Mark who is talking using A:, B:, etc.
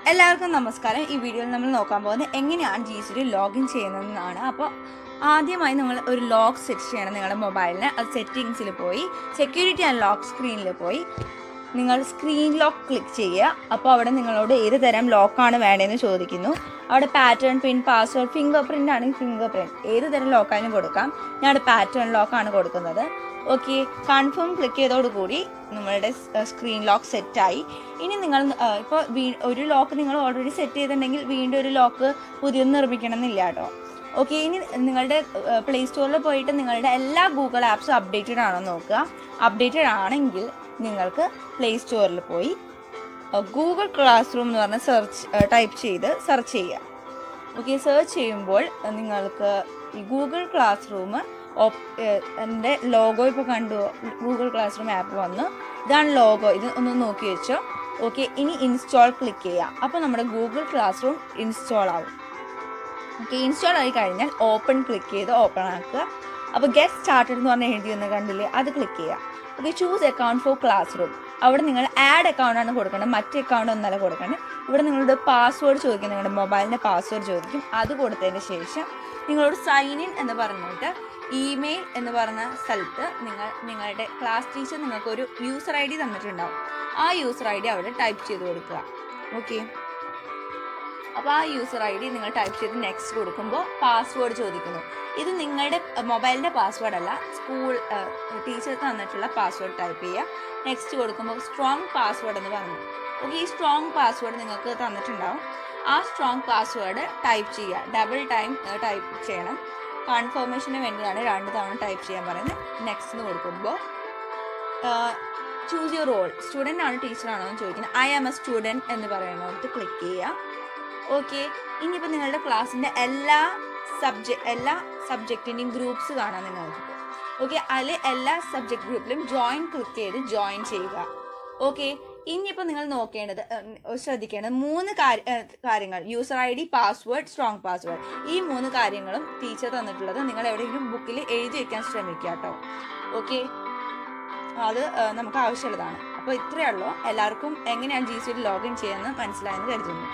A: എല്ലാവർക്കും നമസ്കാരം. ഈ വീഡിയോയിൽ നമ്മൾ നോക്കാൻ പോകുന്നത് എങ്ങനെയാണ് ജി സുഡിയിൽ ലോഗിൻ ചെയ്യുന്നതെന്നാണ്. അപ്പോൾ ആദ്യമായി നിങ്ങൾ ഒരു ലോക്ക് സെറ്റ് ചെയ്യണം നിങ്ങളുടെ മൊബൈലിന്. അത് സെറ്റിങ്സിൽ പോയി സെക്യൂരിറ്റി ആൻഡ് ലോക്ക് സ്ക്രീനിൽ പോയി നിങ്ങൾ സ്ക്രീൻ ലോക്ക് ക്ലിക്ക് ചെയ്യുക. അപ്പോൾ അവിടെ നിങ്ങളോട് ഏത് തരം ലോക്കാണ് വേണ്ടതെന്ന് ചോദിക്കുന്നു. അവിടെ പാറ്റേൺ, പിൻ, പാസ്വേഡ്, ഫിംഗർ പ്രിൻ്റ് ആണെങ്കിൽ ഫിംഗർ പ്രിൻറ്റ്, ഏത് തരം ലോക്കായാലും കൊടുക്കാം. ഞാൻ അവിടെ പാറ്റേൺ ലോക്കാണ് കൊടുക്കുന്നത്. ഓക്കെ, കൺഫേം ക്ലിക്ക് ചെയ്തോടുകൂടി നിങ്ങളുടെ സ്ക്രീൻ ലോക്ക് സെറ്റായി. ഇനി നിങ്ങൾ ഇപ്പോൾ ഒരു ലോക്ക് നിങ്ങൾ ഓൾറെഡി സെറ്റ് ചെയ്തിട്ടുണ്ടെങ്കിൽ വീണ്ടും ഒരു ലോക്ക് പുതിയത് നിർമ്മിക്കണം എന്നില്ല കേട്ടോ. ഓക്കെ, ഇനി നിങ്ങളുടെ പ്ലേ സ്റ്റോറിൽ പോയിട്ട് നിങ്ങളുടെ എല്ലാ ഗൂഗിൾ ആപ്സും അപ്ഡേറ്റഡ് ആണോ നോക്കുക. അപ്ഡേറ്റഡ് ആണെങ്കിൽ നിങ്ങൾക്ക് പ്ലേ സ്റ്റോറിൽ പോയി ഗൂഗിൾ ക്ലാസ് റൂം എന്ന് പറഞ്ഞ ടൈപ്പ് ചെയ്ത് സെർച്ച് ചെയ്യുക. ഓക്കെ, സെർച്ച് ചെയ്യുമ്പോൾ നിങ്ങൾക്ക് ഈ ഗൂഗിൾ ക്ലാസ് റൂം എൻ്റെ ലോഗോ ഇപ്പോൾ കണ്ടു. ഗൂഗിൾ ക്ലാസ് റൂം ആപ്പ് വന്നു. ഇതാണ് ലോഗോ. ഇത് ഒന്ന് നോക്കി വെച്ചോ. ഓക്കെ, ഇനി ഇൻസ്റ്റാൾ ക്ലിക്ക് ചെയ്യുക. അപ്പോൾ നമ്മുടെ ഗൂഗിൾ ക്ലാസ് റൂം ഇൻസ്റ്റാൾ ആവും. ഓക്കെ, ഇൻസ്റ്റാൾ ആയി കഴിഞ്ഞാൽ ഓപ്പൺ ക്ലിക്ക് ചെയ്ത് ഓപ്പൺ ആക്കുക. അപ്പോൾ ഗെറ്റ് സ്റ്റാർട്ടഡ് എന്ന് പറഞ്ഞ് എഴുതി ഒന്ന് കണ്ടില്ലേ, അത് ക്ലിക്ക് ചെയ്യുക. Okay, choose account for class room. അവിടെ നിങ്ങൾ ആഡ് അക്കൗണ്ടാണ് കൊടുക്കേണ്ടത്, മറ്റേ അക്കൗണ്ട് ഒന്നല്ല കൊടുക്കേണ്ടത്. ഇവിടെ നിങ്ങളുടെ പാസ്വേഡ് ചോദിക്കും, നിങ്ങളുടെ മൊബൈലിൻ്റെ പാസ്വേഡ് ചോദിക്കും. അത് കൊടുത്തതിന് ശേഷം നിങ്ങളോട് സൈൻ ഇൻ എന്ന് പറഞ്ഞിട്ട് ഇമെയിൽ എന്ന് പറഞ്ഞ സ്ഥലത്ത് നിങ്ങളുടെ ക്ലാസ് ടീച്ചർ നിങ്ങൾക്കൊരു യൂസർ ഐ ഡി തന്നിട്ടുണ്ടാവും. ആ യൂസർ ഐ ഡി അവിടെ ടൈപ്പ് ചെയ്ത് കൊടുക്കുക. ഓക്കെ, അപ്പോൾ ആ യൂസർ ഐ ഡി നിങ്ങൾ ടൈപ്പ് ചെയ്ത് നെക്സ്റ്റ് കൊടുക്കുമ്പോൾ പാസ്വേഡ് ചോദിക്കുന്നു. ഇത് നിങ്ങളുടെ മൊബൈലിൻ്റെ പാസ്വേഡ് അല്ല, സ്കൂൾ ടീച്ചർ തന്നിട്ടുള്ള പാസ്വേഡ് ടൈപ്പ് ചെയ്യുക. നെക്സ്റ്റ് കൊടുക്കുമ്പോൾ സ്ട്രോങ് പാസ്വേഡ് എന്ന് പറഞ്ഞു. ഓക്കെ, ഈ സ്ട്രോങ് പാസ്വേഡ് നിങ്ങൾക്ക് തന്നിട്ടുണ്ടാവും. ആ സ്ട്രോങ് പാസ്വേഡ് ടൈപ്പ് ചെയ്യുക. ഡബിൾ ടൈം ടൈപ്പ് ചെയ്യണം. കൺഫർമേഷന് വേണ്ടിയാണ് 2 തവണ ടൈപ്പ് ചെയ്യാൻ പറയുന്നത്. നെക്സ്റ്റ് കൊടുക്കുമ്പോൾ ചൂസ് യുവർ റോൾ. സ്റ്റുഡൻ്റ് ആണോ ടീച്ചറാണോ എന്ന് ചോദിക്കുന്നത്. ഐ ആം എ സ്റ്റുഡൻറ്റ് എന്ന് പറയുന്നിടത്ത് ക്ലിക്ക് ചെയ്യുക. ഓക്കെ, ഇനിയിപ്പോൾ നിങ്ങളുടെ ക്ലാസ്സിൻ്റെ എല്ലാ സബ്ജക്റ്റിൻ്റെയും ഗ്രൂപ്പ്സ് കാണാം നിങ്ങൾക്ക്. ഓക്കെ, അതിൽ എല്ലാ സബ്ജക്റ്റ് ഗ്രൂപ്പിലും ജോയിൻ ക്ലിക്ക് ചെയ്ത് ജോയിൻ ചെയ്യുക. ഓക്കെ, ഇനിയിപ്പോൾ നിങ്ങൾ ശ്രദ്ധിക്കേണ്ടത് 3 കാര്യങ്ങൾ: user I D, password, strong password. ഈ 3 കാര്യങ്ങളും ടീച്ചർ തന്നിട്ടുള്ളത് നിങ്ങൾ എവിടെയെങ്കിലും ബുക്കിൽ എഴുതി വയ്ക്കാൻ ശ്രമിക്കുക കേട്ടോ. ഓക്കെ, അത് നമുക്ക് ആവശ്യമുള്ളതാണ്. അപ്പോൾ ഇത്രയേ ഉള്ളൂ. എല്ലാവർക്കും എങ്ങനെയാണ് ജി സുഡിയിൽ ലോഗിൻ ചെയ്യുന്നത് മനസ്സിലായെന്ന് കരുതുന്നു.